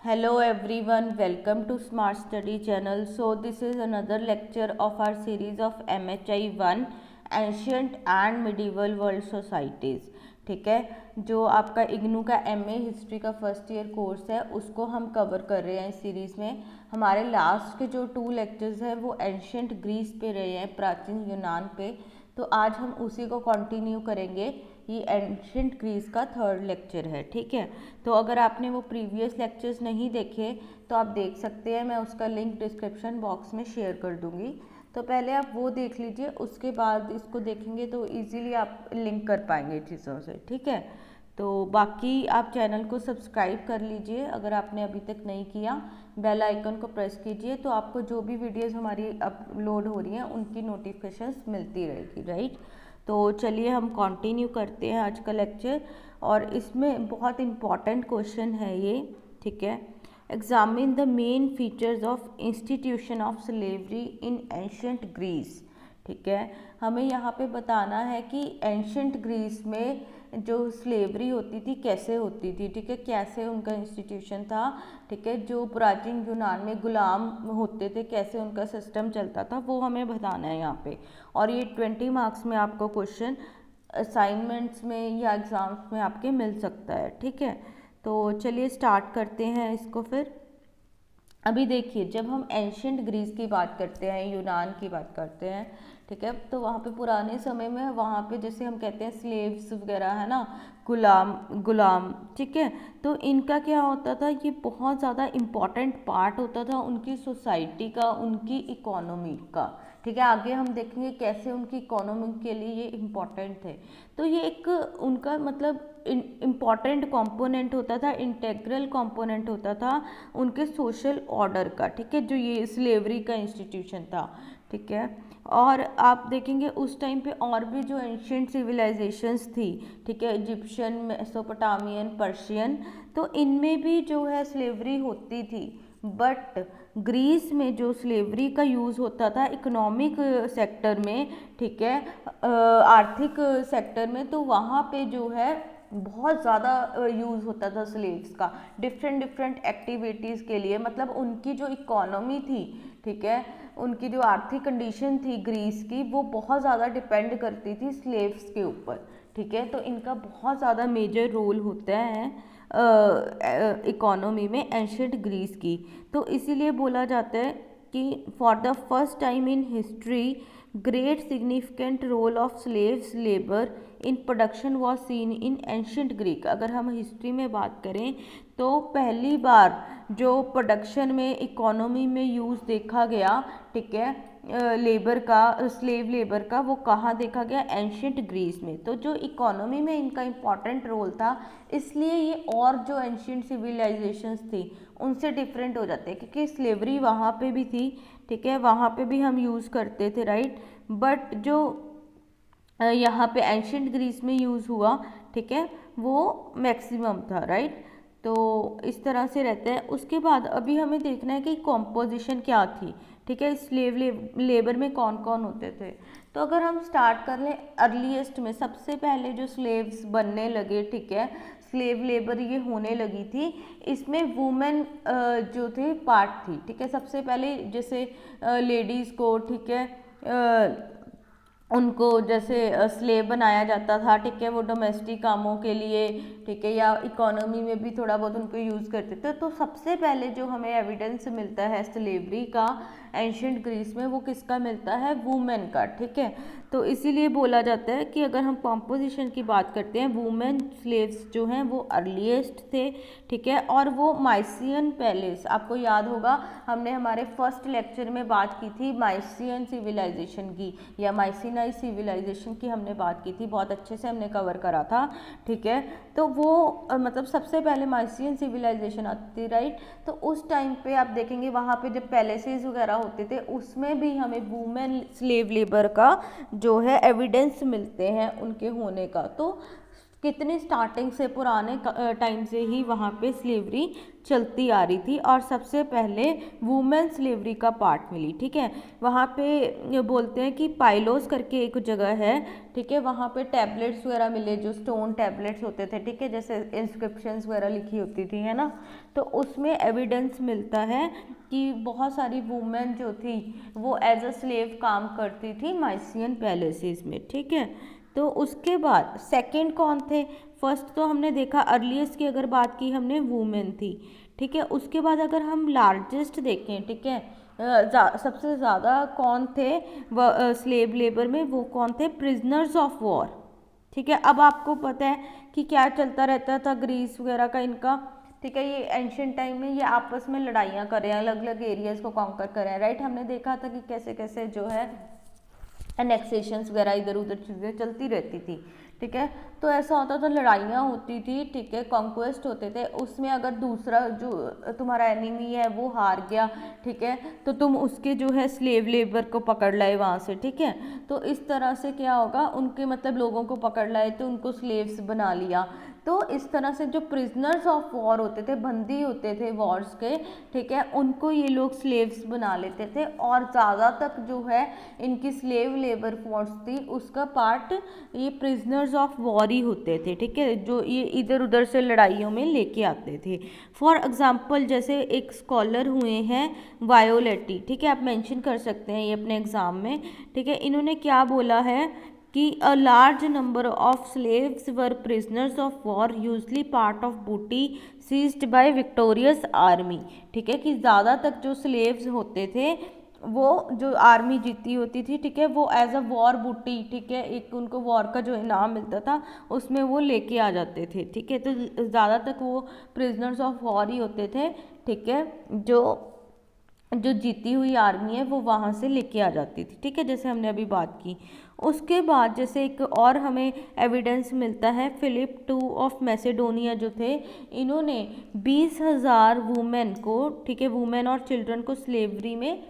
Hello everyone, welcome to Smart Study channel. So this is another lecture of our series of MHI 1 Ancient and Medieval World Societies. ठीक है, जो आपका इग्नू का MA history का first year course है उसको हम कवर कर रहे हैं इस सीरीज़ में। हमारे लास्ट के जो 2 लेक्चर्स हैं वो एंशियंट ग्रीस पे रहे हैं, प्राचीन यूनान पे। तो आज हम उसी को कंटिन्यू करेंगे। ये एंशियंट ग्रीस का 3rd लेक्चर है। ठीक है, तो अगर आपने वो प्रीवियस लेक्चर्स नहीं देखे तो आप देख सकते हैं, मैं उसका लिंक डिस्क्रिप्शन बॉक्स में शेयर कर दूंगी। तो पहले आप वो देख लीजिए, उसके बाद इसको देखेंगे तो इजीली आप लिंक कर पाएंगे चीज़ों से। ठीक है, तो बाकी आप चैनल को सब्सक्राइब कर लीजिए अगर आपने अभी तक नहीं किया, बेल आइकन को प्रेस कीजिए तो आपको जो भी वीडियोस हमारी अपलोड हो रही हैं उनकी नोटिफिकेशंस मिलती रहेगी। राइट, तो चलिए हम कंटिन्यू करते हैं आज का लेक्चर। और इसमें बहुत इम्पॉर्टेंट क्वेश्चन है ये। ठीक है, examine the main features of institution of slavery in ancient Greece. ठीक है, हमें यहाँ पे बताना है कि एंशियंट ग्रीस में जो स्लेवरी होती थी कैसे होती थी। ठीक है, कैसे उनका इंस्टीट्यूशन था। ठीक है, जो प्राचीन यूनान में गुलाम होते थे कैसे उनका सिस्टम चलता था वो हमें बताना है यहाँ पे। और ये 20 मार्क्स में आपको क्वेश्चन असाइनमेंट्स में या एग्ज़ाम्स में आपके मिल सकता है। ठीक है, तो चलिए स्टार्ट करते हैं इसको। फिर अभी देखिए, जब हम एंशियंट ग्रीस की बात करते हैं, यूनान की बात करते हैं, ठीक है, तो वहाँ पे पुराने समय में वहाँ पे जैसे हम कहते हैं स्लेव्स वगैरह है ना, गुलाम। ठीक है, तो इनका क्या होता था, ये बहुत ज़्यादा इम्पॉर्टेंट पार्ट होता था उनकी सोसाइटी का, उनकी इकोनॉमी का। ठीक है, आगे हम देखेंगे कैसे उनकी इकोनॉमी के लिए ये इम्पॉर्टेंट थे। तो ये एक उनका मतलब इम्पॉर्टेंट कंपोनेंट होता था, इंटेग्रल कंपोनेंट होता था उनके सोशल ऑर्डर का। ठीक है, जो ये स्लेवरी का इंस्टीट्यूशन था। ठीक है, और आप देखेंगे उस टाइम पे और भी जो एंशियंट सिविलाइजेशंस थी, ठीक है, इजिप्शियन, मेसोपोटामियन, पर्शियन, तो इनमें भी जो है स्लेवरी होती थी। बट ग्रीस में जो स्लेवरी का यूज़ होता था इकोनॉमिक सेक्टर में, ठीक है, आर्थिक सेक्टर में, तो वहाँ पे जो है बहुत ज़्यादा यूज़ होता था स्लेव्स का डिफरेंट एक्टिविटीज़ के लिए। मतलब उनकी जो इकोनॉमी थी, ठीक है, उनकी जो आर्थिक कंडीशन थी ग्रीस की, वो बहुत ज़्यादा डिपेंड करती थी स्लेव्स के ऊपर। ठीक है, तो इनका बहुत ज़्यादा मेजर रोल होता है इकोनॉमी में एंशियंट ग्रीस की। तो इसीलिए बोला जाता है कि for the first time in history great significant role of slaves labour in production was seen in ancient Greek. अगर हम हिस्ट्री में बात करें तो पहली बार जो प्रोडक्शन में, इकोनॉमी में यूज़ देखा गया, ठीक है, लेबर का, स्लेव लेबर का, वो कहाँ देखा गया, एंशियंट ग्रीस में। तो जो इकोनॉमी में इनका इम्पॉर्टेंट रोल था, इसलिए ये और जो एंशियंट सिविलाइजेशंस थी उनसे डिफरेंट हो जाते हैं, क्योंकि स्लेवरी वहाँ पे भी थी। ठीक है, वहाँ पे भी हम यूज़ करते थे। राइट, बट जो यहाँ पे एंशियंट ग्रीस में यूज़ हुआ, ठीक है, वो मैक्सिमम था। राइट, तो इस तरह से रहता है। उसके बाद अभी हमें देखना है कि कॉम्पोजिशन क्या थी। ठीक है, स्लेव लेबर में कौन कौन होते थे। तो अगर हम स्टार्ट कर लें अर्लीस्ट में, सबसे पहले जो स्लेव्स बनने लगे, ठीक है, स्लेव लेबर ये होने लगी थी, इसमें वुमेन जो थे पार्ट थी। ठीक है, सबसे पहले जैसे लेडीज़ को, ठीक है, उनको जैसे स्लेव बनाया जाता था। ठीक है, वो डोमेस्टिक कामों के लिए, ठीक है, या इकोनॉमी में भी थोड़ा बहुत उनको यूज़ करते थे। तो सबसे पहले जो हमें एविडेंस मिलता है स्लेवरी का एंशियंट ग्रीस में, वो किसका मिलता है, वुमेन का। ठीक है, तो इसीलिए बोला जाता है कि अगर हम कॉम्पोजिशन की बात करते हैं, वुमेन स्लेव्स जो हैं वो अर्लीस्ट थे। ठीक है, और वो माइसियन पैलेस, आपको याद होगा हमने हमारे फर्स्ट लेक्चर में बात की थी माइसियन सिविलाइजेशन की, या माइसिनाई सिविलाइजेशन की हमने बात की थी, बहुत अच्छे से हमने कवर करा था। ठीक है, तो वो मतलब सबसे पहले माइसियन सिविलाइजेशन आती थी। राइट, तो उस टाइम पे आप देखेंगे वहाँ पे जब पैलेसेस वगैरह होते थे उसमें भी हमें वुमेन स्लेव लेबर का जो है एविडेंस मिलते हैं उनके होने का। तो कितनी स्टार्टिंग से पुराने टाइम से ही वहाँ पे स्लेवरी चलती आ रही थी और सबसे पहले वुमेन स्लेवरी का पार्ट मिली। ठीक है, वहाँ पे ये बोलते हैं कि पाइलोस करके एक जगह है। ठीक है, वहाँ पे टैबलेट्स वगैरह मिले, जो स्टोन टैबलेट्स होते थे। ठीक है, जैसे इंस्क्रिप्शंस वगैरह लिखी होती थी, है ना, तो उसमें एविडेंस मिलता है कि बहुत सारी वुमेन जो थी वो एज अ स्लेव काम करती थी माइसियन पैलेसेस में। ठीक है, तो उसके बाद सेकंड कौन थे? फर्स्ट तो हमने देखा अर्लीस्ट की अगर बात की हमने वुमेन थी। ठीक है, उसके बाद अगर हम लार्जेस्ट देखें, ठीक है, सबसे ज़्यादा कौन थे स्लेव लेबर में, वो कौन थे? Prisoners of war. ठीक है, अब आपको पता है कि क्या चलता रहता था ग्रीस वगैरह का इनका। ठीक है, ये एंशियंट टाइम में ये आपस में लड़ाइयाँ कर रहे हैं, अलग अलग एरियाज को कॉन्कर कर रहे हैं, राइट। हमने देखा था कि कैसे कैसे जो है एनेक्सेशंस वगैरह इधर उधर चीज़ें चलती रहती थी। ठीक है, तो ऐसा होता था, लड़ाइयाँ होती थी। ठीक है, कॉन्क्वेस्ट होते थे, उसमें अगर दूसरा जो तुम्हारा एनिमी है वो हार गया, ठीक है, तो तुम उसके जो है स्लेव लेबर को पकड़ लाए वहाँ से। ठीक है, तो इस तरह से क्या होगा, उनके मतलब लोगों को पकड़ लाए तो उनको स्लेव्स बना लिया। तो इस तरह से जो प्रिजनर्स ऑफ वॉर होते थे, बंदी होते थे वॉर्स के, ठीक है, उनको ये लोग स्लेव्स बना लेते थे। और ज़्यादा तक जो है इनकी स्लेव लेबर फोर्स थी उसका पार्ट ये प्रिजनर्स ऑफ वॉर ही होते थे। ठीक है, जो ये इधर उधर से लड़ाइयों में लेके आते थे। फॉर एग्जाम्पल जैसे एक स्कॉलर हुए हैं वायोलेटी, ठीक है, आप मेंशन कर सकते हैं ये अपने एग्ज़ाम में। ठीक है, इन्होंने क्या बोला है कि a large number of slaves were prisoners of war usually part of बूटी सीज्ड बाय विक्टोरियस आर्मी। ठीक है, कि ज़्यादा तक जो स्लेव्स होते थे वो जो आर्मी जीती होती थी, ठीक है, वो एज अ वॉर बूटी, ठीक है, एक उनको वॉर का जो इनाम मिलता था उसमें वो लेके आ जाते थे। ठीक है, तो ज़्यादा तक वो प्रिजनर्स ऑफ वॉर ही होते थे। ठीक है, जो जो जीती हुई आर्मी है वो वहाँ से लेके आ जाती थी। ठीक है, जैसे हमने अभी बात की। उसके बाद जैसे एक और हमें एविडेंस मिलता है, फिलिप टू ऑफ मैसेडोनिया जो थे, इन्होंने 20,000 वुमेन को, ठीक है, वुमेन और चिल्ड्रन को स्लेवरी में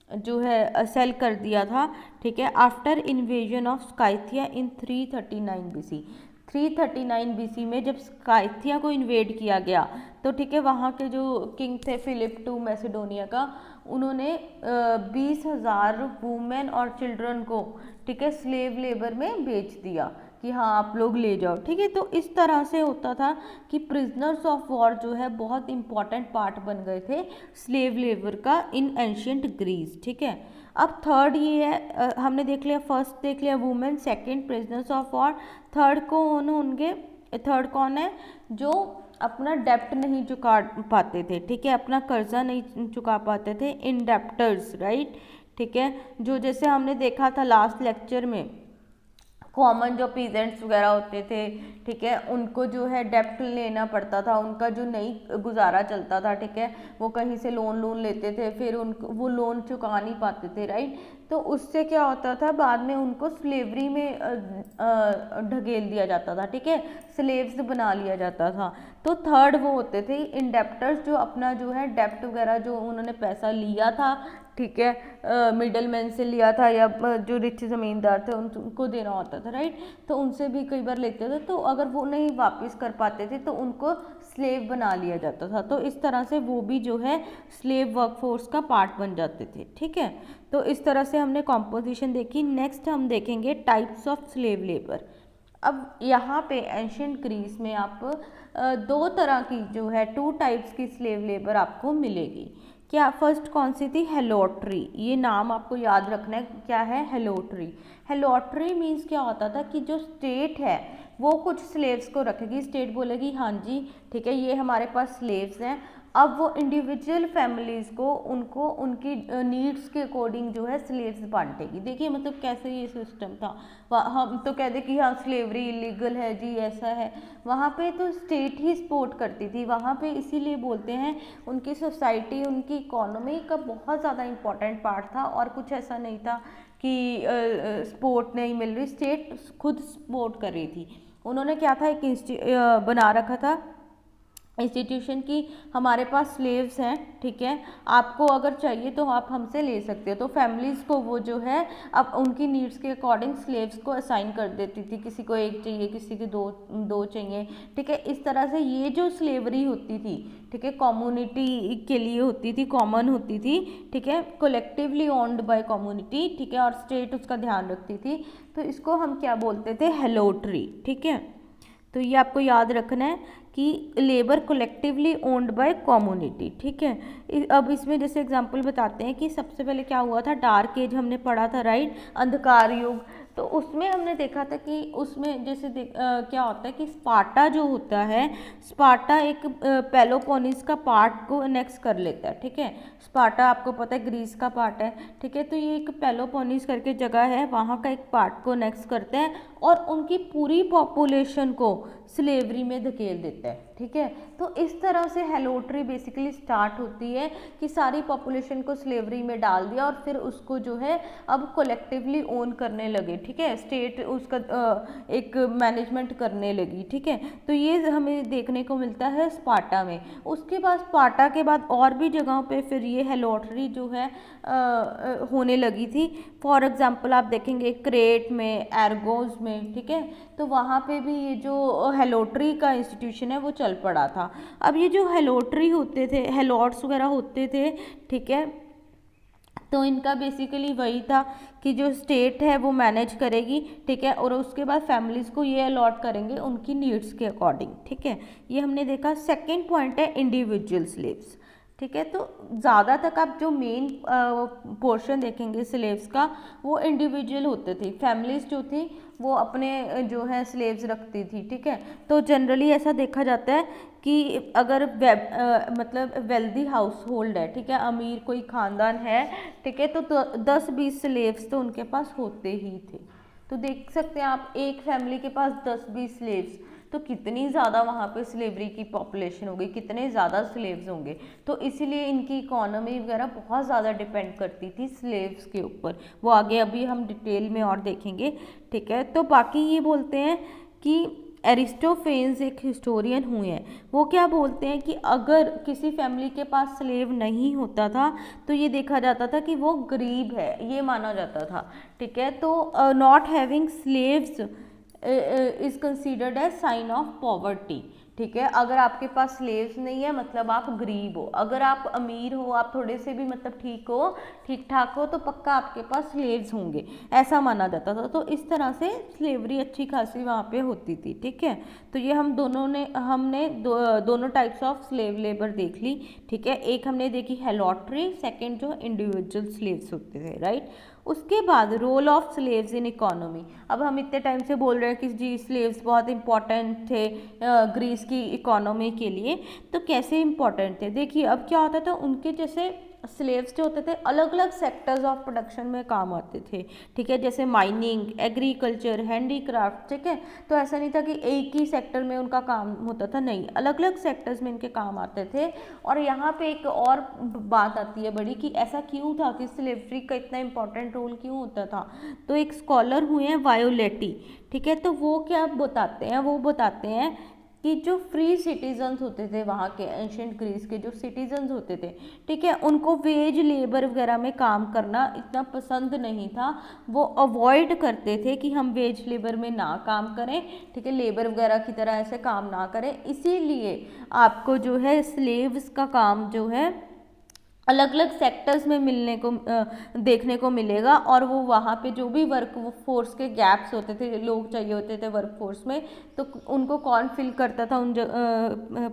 जो है सेल कर दिया था। ठीक है, after invasion of Scythia in 339 BC। 339 BC में जब स्काइथिया को इन्वेड किया गया तो ठीक है, वहाँ के जो किंग थे फिलिप टू मैसेडोनिया का, उन्होंने 20,000 वुमेन और चिल्ड्रन को, ठीक है, स्लेव लेबर में बेच दिया कि हाँ आप लोग ले जाओ। ठीक है, तो इस तरह से होता था कि प्रिजनर्स ऑफ वॉर जो है बहुत इंपॉर्टेंट पार्ट बन गए थे स्लेव लेबर का इन एंशियंट ग्रीस। ठीक है, अब थर्ड ये है, हमने देख लिया, फर्स्ट देख लिया women, second prisoners of war, third कौन होंगे? थर्ड कौन है? जो अपना डेप्ट नहीं चुका पाते थे। ठीक है, अपना कर्जा नहीं चुका पाते थे, इंडेप्टर्स, राइट। ठीक है, जो जैसे हमने देखा था लास्ट लेक्चर में, कॉमन जो पीजेंट्स वगैरह होते थे, ठीक है, उनको जो है डेप्ट लेना पड़ता था, उनका जो नहीं गुजारा चलता था। ठीक है, वो कहीं से लोन लेते थे, फिर उनको वो लोन चुका नहीं पाते थे, राइट। तो उससे क्या होता था, बाद में उनको स्लेवरी में ढकेल दिया जाता था। ठीक है, स्लेव्स बना लिया जाता था। तो थर्ड वो होते थे इंडेप्टर्स, जो अपना जो है डेप्ट वगैरह जो उन्होंने पैसा लिया था, ठीक है, मिडल मैन से लिया था या जो रिच ज़मींदार थे उनको देना होता था, राइट। तो उनसे भी कई बार लेते थे, तो अगर वो नहीं वापस कर पाते थे तो उनको स्लेव बना लिया जाता था। तो इस तरह से वो भी जो है स्लेव वर्कफोर्स का पार्ट बन जाते थे। ठीक है, तो इस तरह से हमने कॉम्पोजिशन देखी। नेक्स्ट हम देखेंगे टाइप्स ऑफ स्लेव लेबर। अब यहाँ पे एंशियंट ग्रीस में आप दो तरह की जो है 2 टाइप्स की स्लेव लेबर आपको मिलेगी। क्या फर्स्ट कौन सी थी? हेलोट्री। ये नाम आपको याद रखना है, क्या है? हेलोट्री। हेलोट्री मीन्स क्या होता था कि जो स्टेट है वो कुछ स्लेव्स को रखेगी, स्टेट बोलेगी हाँ जी ठीक है ये हमारे पास स्लेव्स हैं, अब वो इंडिविजुअल फैमिलीज़ को उनको उनकी नीड्स के अकॉर्डिंग जो है स्लेव्स बांटेगी। देखिए मतलब कैसे ये सिस्टम था। हम तो कहते कि हाँ स्लेवरी इलीगल है जी, ऐसा है, वहाँ पे तो स्टेट ही सपोर्ट करती थी। वहाँ पे इसीलिए बोलते हैं उनकी सोसाइटी, उनकी इकोनॉमी का बहुत ज़्यादा इम्पोर्टेंट पार्ट था, और कुछ ऐसा नहीं था कि सपोर्ट नहीं मिल रही, स्टेट खुद सपोर्ट कर रही थी। उन्होंने क्या था, एक बना रखा था इंस्टीट्यूशन की हमारे पास स्लेव्स हैं, ठीक है, आपको अगर चाहिए तो आप हमसे ले सकते हो। तो फैमिलीज़ को वो जो है अब उनकी नीड्स के अकॉर्डिंग स्लेव्स को असाइन कर देती थी, किसी को एक चाहिए, किसी को दो चाहिए, ठीक है। इस तरह से ये जो स्लेवरी होती थी, ठीक है, कम्युनिटी के लिए होती थी, कॉमन होती थी, ठीक है, कोलेक्टिवली ओन्ड बाय कम्युनिटी, ठीक है, और स्टेट उसका ध्यान रखती थी। तो इसको हम क्या बोलते थे, हेलोट्री, ठीक है। तो ये आपको याद रखना है कि labour collectively owned by community, ठीक है। अब इसमें जैसे एग्जांपल बताते हैं कि सबसे पहले क्या हुआ था, डार्क एज हमने पढ़ा था, राइट, अंधकार युग। तो उसमें हमने देखा था कि उसमें जैसे क्या होता है कि स्पार्टा जो होता है, स्पार्टा एक पेलोपोनिस का पार्ट को एनेक्स कर लेता है, ठीक है। स्पार्टा आपको पता है ग्रीस का पार्ट है, ठीक है। तो ये एक पेलोपोनिस करके जगह है, वहाँ का एक पार्ट को एनेक्स करते हैं और उनकी पूरी पॉपुलेशन को स्लेवरी में धकेल देता है, ठीक है। तो इस तरह से हेलोट्री बेसिकली स्टार्ट होती है कि सारी पॉपुलेशन को स्लेवरी में डाल दिया और फिर उसको जो है अब कोलेक्टिवली ओन करने लगे, ठीक है, स्टेट उसका एक मैनेजमेंट करने लगी, ठीक है। तो ये हमें देखने को मिलता है स्पार्टा में। उसके बाद स्पार्टा के बाद और भी जगहों पे फिर ये हेलोट्री जो है होने लगी थी। फॉर एग्जांपल आप देखेंगे क्रेट में, एर्गोस में, ठीक है, तो वहाँ पे भी ये जो हेलोट्री का इंस्टीट्यूशन है वो चल पड़ा था। अब ये जो हेलोट्री होते थे, हेलोट्स वगैरह होते थे, ठीक है, तो इनका बेसिकली वही था कि जो स्टेट है वो मैनेज करेगी, ठीक है, और उसके बाद फैमिलीज़ को ये अलॉट करेंगे उनकी नीड्स के अकॉर्डिंग, ठीक है। ये हमने देखा। सेकंड पॉइंट है इंडिविजुअल स्लेव्स, ठीक है। तो ज़्यादा तक आप जो मेन पोर्शन देखेंगे स्लेव्स का वो इंडिविजुअल होते थे, फैमिलीज जो थी वो अपने जो है स्लेव्स रखती थी, ठीक है। तो जनरली ऐसा देखा जाता है कि अगर मतलब वेल्दी हाउस होल्ड है, ठीक है, अमीर कोई ख़ानदान है, ठीक है, तो 10-20 स्लेव्स तो उनके पास होते ही थे। तो देख सकते हैं आप, एक फैमिली के पास 10-20 स्लेव्स, तो कितनी ज़्यादा वहाँ पे स्लेवरी की पॉपुलेशन होगी, कितने ज़्यादा स्लेव्स होंगे। तो इसीलिए इनकी इकोनॉमी वगैरह बहुत ज़्यादा डिपेंड करती थी स्लेव्स के ऊपर। वो आगे अभी हम डिटेल में और देखेंगे, ठीक है। तो बाकी ये बोलते हैं कि एरिस्टोफेन्स एक हिस्टोरियन हुए हैं, वो क्या बोलते हैं कि अगर किसी फैमिली के पास स्लेव नहीं होता था तो ये देखा जाता था कि वो गरीब है, ये माना जाता था, ठीक है। तो not having slaves is considered as sign of poverty, ठीक है। अगर आपके पास स्लेव्स नहीं है मतलब आप गरीब हो, अगर आप अमीर हो, आप थोड़े से भी मतलब ठीक ठाक हो, तो पक्का आपके पास स्लेव्स होंगे, ऐसा माना जाता था। तो इस तरह से स्लेवरी अच्छी खासी वहाँ पे होती थी, ठीक है। तो ये हमने दोनों टाइप्स ऑफ स्लेव लेबर देख ली, ठीक है। एक हमने देखी हेलोट्री, सेकेंड जो इंडिविजुअल स्लेव्स होते थे, राइट। उसके बाद role of slaves in economy. अब हम इतने टाइम से बोल रहे हैं कि जी स्लेव्स बहुत इंपॉर्टेंट थे ग्रीस की इकोनॉमी के लिए, तो कैसे इंपॉर्टेंट थे देखिए। अब क्या होता था, उनके जैसे स्लेव्स जो होते थे अलग अलग सेक्टर्स ऑफ प्रोडक्शन में काम आते थे, ठीक है, जैसे माइनिंग, एग्रीकल्चर, हैंडीक्राफ्ट, ठीक है। तो ऐसा नहीं था कि एक ही सेक्टर में उनका काम होता था, नहीं, अलग अलग सेक्टर्स में इनके काम आते थे। और यहाँ पे एक और बात आती है बड़ी कि ऐसा क्यों था कि स्लेवरी का इतना इंपॉर्टेंट रोल क्यों होता था। तो एक स्कॉलर हुए हैं वायोलेटी, ठीक है, तो वो क्या बताते हैं, वो बताते हैं कि जो फ्री सिटीजन्स होते थे वहाँ के एंशिएंट ग्रीस के जो सिटीजन्स होते थे, ठीक है, उनको वेज लेबर वगैरह में काम करना इतना पसंद नहीं था। वो अवॉइड करते थे कि हम वेज लेबर में ना काम करें, ठीक है, लेबर वगैरह की तरह ऐसे काम ना करें। इसीलिए आपको जो है स्लेव्स का काम जो है अलग अलग सेक्टर्स में देखने को मिलेगा। और वो वहाँ पे जो भी वर्क फोर्स के गैप्स होते थे, लोग चाहिए होते थे वर्क फोर्स में, तो उनको कौन फिल करता था, उन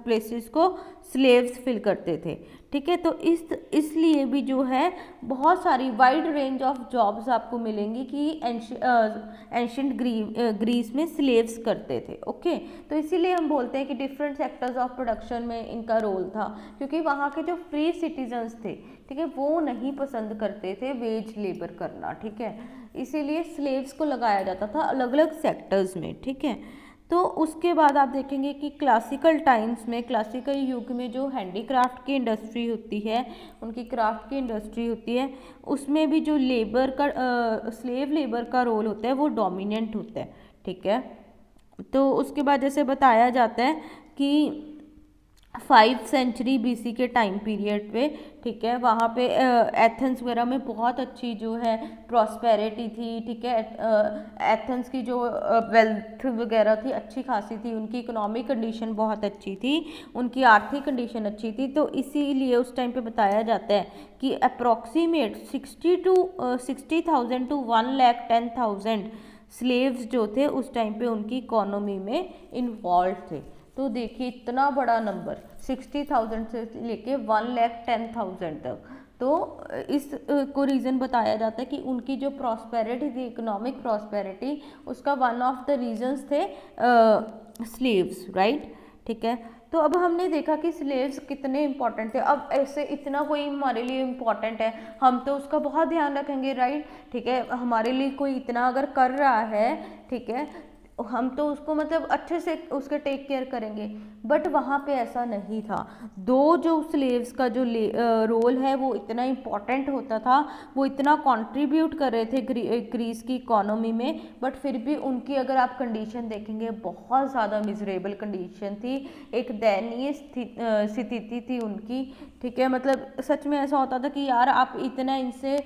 प्लेसेस को स्लेव्स फिल करते थे, ठीक है। तो इसलिए भी जो है बहुत सारी वाइड रेंज ऑफ जॉब्स आपको मिलेंगी कि एंशिएंट ग्रीस में स्लेव्स करते थे, ओके। तो इसीलिए हम बोलते हैं कि डिफरेंट सेक्टर्स ऑफ प्रोडक्शन में इनका रोल था, क्योंकि वहाँ के जो फ्री सिटीजन्स थे, ठीक है, वो नहीं पसंद करते थे वेज लेबर करना, ठीक है। इसीलिए स्लेव्स को लगाया जाता था अलग अलग सेक्टर्स में, ठीक है। तो उसके बाद आप देखेंगे कि क्लासिकल टाइम्स में, क्लासिकल युग में जो हैंडीक्राफ्ट की इंडस्ट्री होती है, उनकी क्राफ्ट की इंडस्ट्री होती है, उसमें भी जो लेबर का स्लेव लेबर का रोल होता है वो डोमिनेंट होता है, ठीक है। तो उसके बाद जैसे बताया जाता है कि 5th सेंचुरी बीसी के टाइम पीरियड पे, ठीक है। वहाँ पे एथेंस वगैरह में बहुत अच्छी जो है प्रॉस्पेरिटी थी, ठीक है। एथेंस की जो वेल्थ वगैरह थी अच्छी खासी थी, उनकी इकोनॉमिक कंडीशन बहुत अच्छी थी, उनकी आर्थिक कंडीशन अच्छी थी। तो इसीलिए उस टाइम पे बताया जाता है कि अप्रॉक्सीमेट 60,000 टू 1,10,000 स्लेव्स जो थे उस टाइम पे उनकी इकोनॉमी में इन्वॉल्व थे। तो देखिए इतना बड़ा नंबर 60,000 से लेके 1,10,000 तक। तो इस को रीज़न बताया जाता है कि उनकी जो प्रॉस्पेरिटी थी, इकोनॉमिक प्रॉस्पेरिटी, उसका वन ऑफ द रीजंस थे स्लेव्स, राइट, ठीक है। तो अब हमने देखा कि स्लेव्स कितने इंपॉर्टेंट थे। अब ऐसे इतना कोई हमारे लिए इम्पॉर्टेंट है, हम तो उसका बहुत ध्यान रखेंगे, राइट, ठीक है। हमारे लिए कोई इतना अगर कर रहा है, ठीक है, हम तो उसको मतलब अच्छे से उसके टेक केयर करेंगे। बट वहाँ पे ऐसा नहीं था। दो जो स्लेव्स का जो रोल है वो इतना इम्पॉर्टेंट होता था, वो इतना कंट्रीब्यूट कर रहे थे ग्रीस की इकोनॉमी में, बट फिर भी उनकी अगर आप कंडीशन देखेंगे बहुत ज़्यादा मिजरेबल कंडीशन थी, एक दयनीय स्थिति थी उनकी, ठीक है। मतलब सच में ऐसा होता था कि यार आप इतना इनसे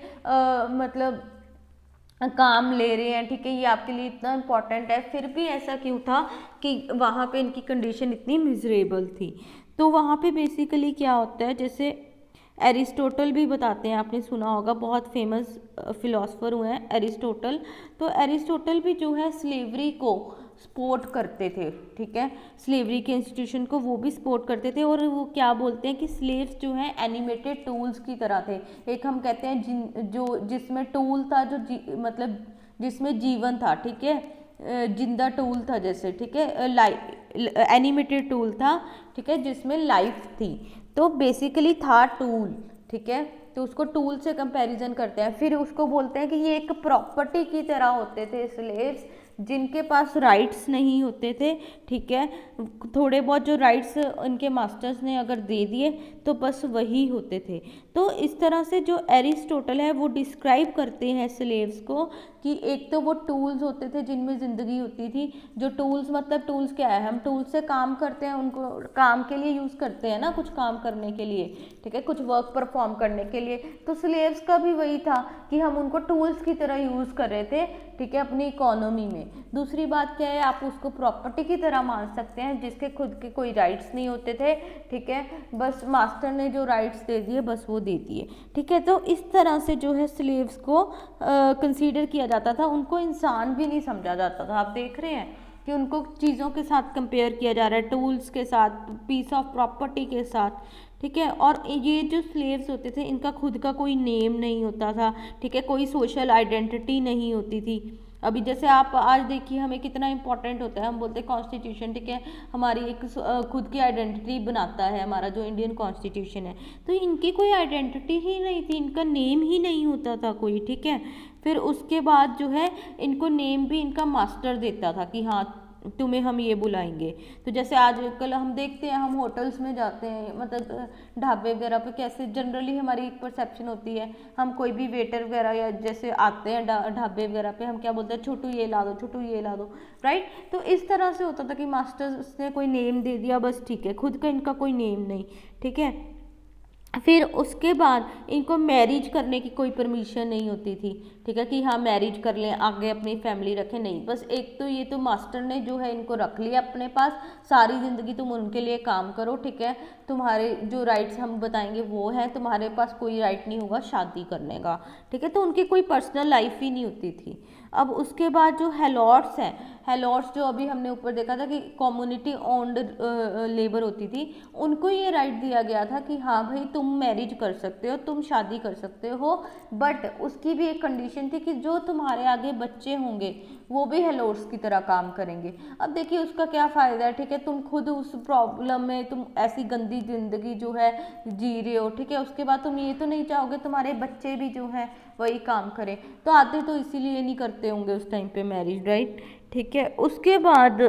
मतलब काम ले रहे हैं, ठीक है, ये आपके लिए इतना इम्पोर्टेंट है, फिर भी ऐसा क्यों था कि वहाँ पे इनकी कंडीशन इतनी मिजरेबल थी। तो वहाँ पे बेसिकली क्या होता है, जैसे एरिस्टोटल भी बताते हैं, आपने सुना होगा, बहुत फेमस फिलोसफर हुए हैं एरिस्टोटल। तो एरिस्टोटल भी जो है स्लेवरी को सपोर्ट करते थे, ठीक है, स्लेवरी के इंस्टीट्यूशन को वो भी सपोर्ट करते थे। और वो क्या बोलते हैं कि स्लेव्स जो हैं एनिमेटेड टूल्स की तरह थे। एक हम कहते हैं जो जिसमें टूल था, जो मतलब जिसमें जीवन था, ठीक है, जिंदा टूल था जैसे, ठीक है, एनिमेटेड टूल था, ठीक है, जिसमें लाइफ थी। तो बेसिकली था टूल, ठीक है। तो उसको टूल से कंपैरिजन करते हैं, फिर उसको बोलते हैं कि ये एक प्रॉपर्टी की तरह होते थे स्लेव्स, जिनके पास राइट्स नहीं होते थे, ठीक है। थोड़े बहुत जो राइट्स इनके मास्टर्स ने अगर दे दिए तो बस वही होते थे। तो इस तरह से जो एरिस्टोटल है वो डिस्क्राइब करते हैं स्लेव्स को कि एक तो वो टूल्स होते थे जिनमें ज़िंदगी होती थी। जो टूल्स मतलब टूल्स क्या है, हम टूल्स से काम करते हैं, उनको काम के लिए यूज़ करते हैं ना, कुछ काम करने के लिए, ठीक है, कुछ वर्क परफॉर्म करने के लिए। तो स्लेव्स का भी वही था कि हम उनको टूल्स की तरह यूज़ कर रहे थे, ठीक है, अपनी इकोनॉमी में। दूसरी बात क्या है, आप उसको प्रॉपर्टी की तरह मान सकते हैं जिसके खुद के कोई राइट्स नहीं होते थे, ठीक है, बस मास्टर ने जो राइट्स दे दिए बस वो दे दिए, ठीक है। तो इस तरह से जो है स्लेव्स को कंसीडर किया जाता था, उनको इंसान भी नहीं समझा जाता था। आप देख रहे हैं कि उनको चीज़ों के साथ कंपेयर किया जा रहा है, टूल्स के साथ, पीस ऑफ प्रॉपर्टी के साथ, ठीक है। और ये जो स्लेव्स होते थे इनका खुद का कोई नेम नहीं होता था, ठीक है, कोई सोशल आइडेंटिटी नहीं होती थी। अभी जैसे आप आज देखिए हमें कितना इंपॉर्टेंट होता है, हम बोलते हैं कॉन्स्टिट्यूशन, ठीक है, हमारी एक खुद की आइडेंटिटी बनाता है हमारा जो इंडियन कॉन्स्टिट्यूशन है। तो इनकी कोई आइडेंटिटी ही नहीं थी, इनका नेम ही नहीं होता था कोई, ठीक है। फिर उसके बाद जो है इनको नेम भी इनका मास्टर देता था कि हाँ तुम्हें हम ये बुलाएंगे। तो जैसे आजकल हम देखते हैं, हम होटल्स में जाते हैं, मतलब ढाबे वगैरह पे कैसे जनरली हमारी एक परसेप्शन होती है, हम कोई भी वेटर वगैरह या जैसे आते हैं ढाबे वगैरह पे, हम क्या बोलते हैं, छोटू ये ला दो, छोटू ये ला दो, राइट। तो इस तरह से होता था कि मास्टर्स ने कोई नेम दे दिया बस, ठीक है, खुद का इनका कोई नेम नहीं, ठीक है। फिर उसके बाद इनको मैरिज करने की कोई परमिशन नहीं होती थी, ठीक है, कि हाँ मैरिज कर लें, आगे अपनी फैमिली रखें, नहीं, बस एक तो ये तो मास्टर ने जो है इनको रख लिया अपने पास, सारी ज़िंदगी तुम उनके लिए काम करो, ठीक है, तुम्हारे जो राइट्स हम बताएंगे वो है, तुम्हारे पास कोई राइट नहीं होगा शादी करने का, ठीक है। तो उनकी कोई पर्सनल लाइफ ही नहीं होती थी। अब उसके बाद जो हेलॉट्स हैं, हेलॉट्स जो अभी हमने ऊपर देखा था कि कम्युनिटी ओन्ड लेबर होती थी, उनको ये राइट दिया गया था कि हाँ भाई तुम मैरिज कर सकते हो, तुम शादी कर सकते हो, बट उसकी भी एक कंडीशन थी कि जो तुम्हारे आगे बच्चे होंगे वो भी हेलोट्स की तरह काम करेंगे। अब देखिए उसका क्या फ़ायदा है, ठीक है, तुम खुद उस प्रॉब्लम में तुम ऐसी गंदी ज़िंदगी जो है जी रहे हो, ठीक है, उसके बाद तुम ये तो नहीं चाहोगे तुम्हारे बच्चे भी जो हैं वही काम करें। तो आते तो इसीलिए नहीं करते होंगे उस टाइम पे मैरिज, राइट, ठीक है। उसके बाद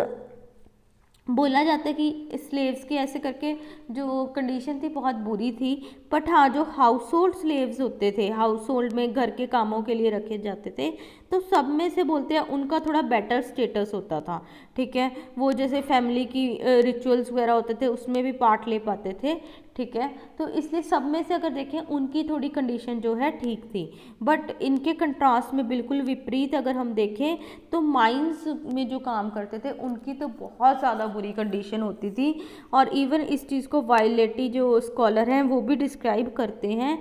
बोला जाता है कि स्लेव्स की ऐसे करके जो कंडीशन थी बहुत बुरी थी। बट हाँ, जो हाउस होल्ड स्लेव्स होते थे, हाउस होल्ड में घर के कामों के लिए रखे जाते थे, तो सब में से बोलते हैं उनका थोड़ा बेटर स्टेटस होता था। ठीक है, वो जैसे फैमिली की रिचुअल्स वगैरह होते थे उसमें भी पार्ट ले पाते थे। ठीक है, तो इसलिए सब में से अगर देखें उनकी थोड़ी कंडीशन जो है ठीक थी। बट इनके कंट्रास्ट में बिल्कुल विपरीत अगर हम देखें तो माइंस में जो काम करते थे उनकी तो बहुत ज़्यादा बुरी कंडीशन होती थी। और इवन इस चीज़ को वायलेटी जो स्कॉलर हैं वो भी डिस्क्राइब करते हैं।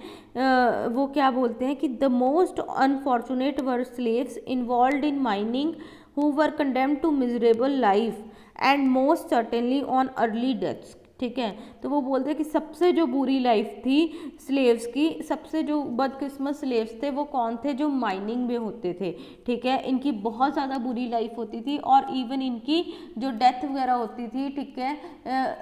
वो क्या बोलते हैं कि the most unfortunate were slaves involve in mining who were condemned to miserable life and most certainly on early deaths. ठीक है, तो वो बोलते हैं कि सबसे जो बुरी लाइफ थी स्लेव्स की, सबसे जो बदकिस्मत स्लेव्स थे वो कौन थे, जो माइनिंग में होते थे। ठीक है, इनकी बहुत ज़्यादा बुरी लाइफ होती थी और इवन इनकी जो डेथ वगैरह होती थी, ठीक है,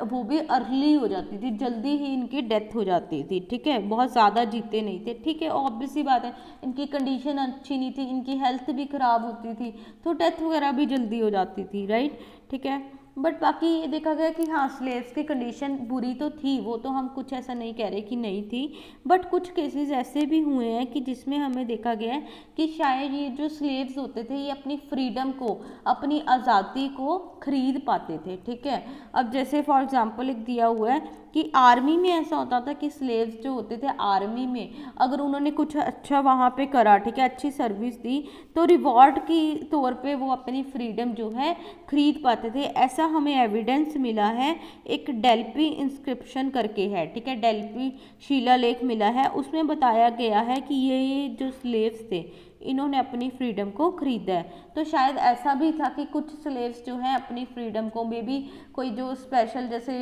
वो भी अर्ली हो जाती थी, जल्दी ही इनकी डेथ हो जाती थी। ठीक है, बहुत ज़्यादा जीते नहीं थे। ठीक है, ऑब्वियस सी बात है, इनकी कंडीशन अच्छी नहीं थी, इनकी हेल्थ भी ख़राब होती थी, तो डेथ वगैरह भी जल्दी हो जाती थी। राइट, ठीक है। बट बाकी ये देखा गया कि हाँ, स्लेव्स की कंडीशन बुरी तो थी, वो तो हम कुछ ऐसा नहीं कह रहे कि नहीं थी। बट कुछ केसेस ऐसे भी हुए हैं कि जिसमें हमें देखा गया है कि शायद ये जो स्लेव्स होते थे ये अपनी फ्रीडम को, अपनी आज़ादी को खरीद पाते थे। ठीक है, अब जैसे फॉर एग्जांपल एक दिया हुआ है कि आर्मी में ऐसा होता था कि स्लेव्स जो होते थे आर्मी में अगर उन्होंने कुछ अच्छा वहाँ पे करा, ठीक है, अच्छी सर्विस दी, तो रिवॉर्ड की तौर पे वो अपनी फ्रीडम जो है खरीद पाते थे। ऐसा हमें एविडेंस मिला है, एक डेल्फी इंस्क्रिप्शन करके है। ठीक है, डेल्फी शिलालेख मिला है, उसमें बताया गया है कि ये जो स्लेव्स थे इन्होंने अपनी फ्रीडम को खरीदा है। तो शायद ऐसा भी था कि कुछ स्लेव्स जो हैं अपनी फ्रीडम को, मे बी कोई जो स्पेशल जैसे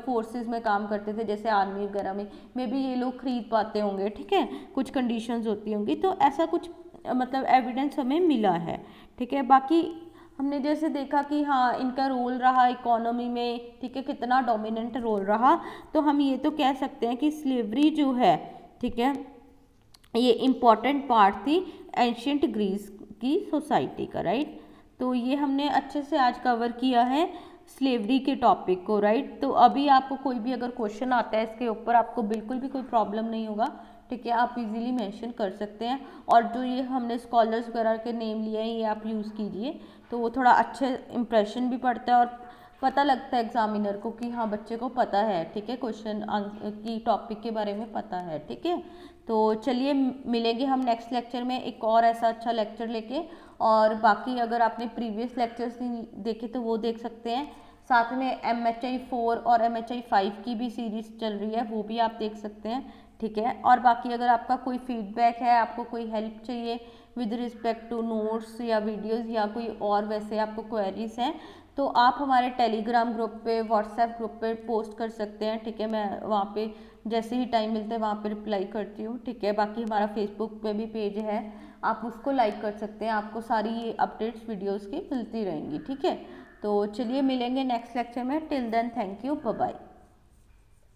फोर्सेस में काम करते थे जैसे आर्मी वगैरह में, मे बी ये लोग खरीद पाते होंगे। ठीक है, कुछ कंडीशंस होती होंगी, तो ऐसा कुछ मतलब एविडेंस हमें मिला है। ठीक है, बाकी हमने जैसे देखा कि हाँ, इनका रोल रहा इकोनॉमी में, ठीक है, कितना डोमिनेंट रोल रहा, तो हम ये तो कह सकते हैं कि स्लेवरी जो है, ठीक है, ये इम्पॉर्टेंट पार्ट थी एंशियंट ग्रीस की सोसाइटी का। राइट, तो ये हमने अच्छे से आज कवर किया है स्लेवरी के टॉपिक को। राइट, तो अभी आपको कोई भी अगर क्वेश्चन आता है इसके ऊपर, आपको बिल्कुल भी कोई प्रॉब्लम नहीं होगा। ठीक है, आप इजीली मेंशन कर सकते हैं। और जो ये हमने स्कॉलर्स वगैरह के नेम लिए हैं ये आप यूज़ कीजिए, तो वो थोड़ा अच्छे इंप्रेशन भी पड़ता है और पता लगता है एग्जामिनर को कि हाँ, बच्चे को पता है। ठीक है, क्वेश्चन की टॉपिक के बारे में पता है। ठीक है, तो चलिए मिलेंगे हम नेक्स्ट लेक्चर में एक और ऐसा अच्छा लेक्चर लेके। और बाकी अगर आपने प्रीवियस लेक्चर्स नहीं देखे तो वो देख सकते हैं। साथ में MHI 4 और MHI 5 की भी सीरीज चल रही है, वो भी आप देख सकते हैं। ठीक है, और बाकी अगर आपका कोई फीडबैक है, आपको कोई हेल्प चाहिए विद रिस्पेक्ट टू नोट्स या वीडियोस या कोई और वैसे आपको क्वेरीज हैं, तो आप हमारे टेलीग्राम ग्रुप पे, व्हाट्सएप ग्रुप पे पोस्ट कर सकते हैं। ठीक है, मैं वहाँ पे जैसे ही टाइम मिलता है वहाँ पे रिप्लाई करती हूँ। ठीक है, बाकी हमारा फेसबुक पे भी पेज है, आप उसको लाइक कर सकते हैं, आपको सारी अपडेट्स वीडियोज़ की मिलती रहेंगी। ठीक है, तो चलिए मिलेंगे नेक्स्ट लेक्चर में। Till then thank you, bye bye.